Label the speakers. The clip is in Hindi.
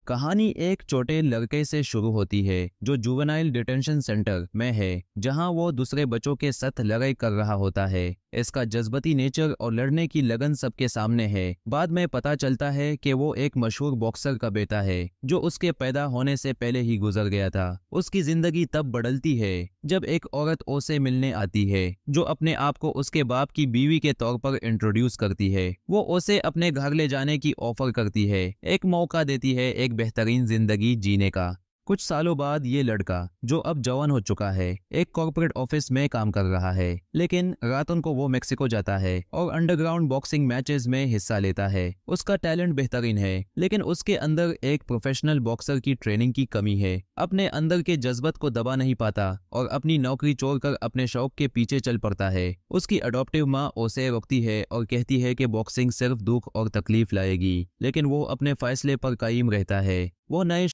Speaker 1: कहानी एक छोटे लड़के से शुरू होती है जो जुवेनाइल डिटेंशन सेंटर में है, जहां वो दूसरे बच्चों के साथ लड़ाई कर रहा होता है। इसका जज्बाती नेचर और लड़ने की लगन सबके सामने है। बाद में पता चलता है कि वो एक मशहूर बॉक्सर का बेटा है जो उसके पैदा होने से पहले ही गुजर गया था। उसकी जिंदगी तब बदलती है जब एक औरत उसे मिलने आती है जो अपने आप को उसके बाप की बीवी के तौर पर इंट्रोड्यूस करती है। वो उसे अपने घर ले जाने की ऑफर करती है, एक मौका देती है एक बेहतरीन जिंदगी जीने का। कुछ सालों बाद ये लड़का जो अब जवान हो चुका है एक कॉर्पोरेट ऑफिस में काम कर रहा है, लेकिन रातों को वो मेक्सिको जाता है और अंडरग्राउंड बॉक्सिंग मैचेस में हिस्सा लेता है। उसका टैलेंट बेहतरीन है, लेकिन उसके अंदर एक प्रोफेशनल बॉक्सर की ट्रेनिंग की कमी है। अपने अंदर के जज्बात को दबा नहीं पाता और अपनी नौकरी छोड़कर अपने शौक के पीछे चल पड़ता है। उसकी अडॉप्टिव माँ उसे रोकती है और कहती है कि बॉक्सिंग सिर्फ दुख और तकलीफ लाएगी, लेकिन वो अपने फैसले पर कायम रहता है। वो नए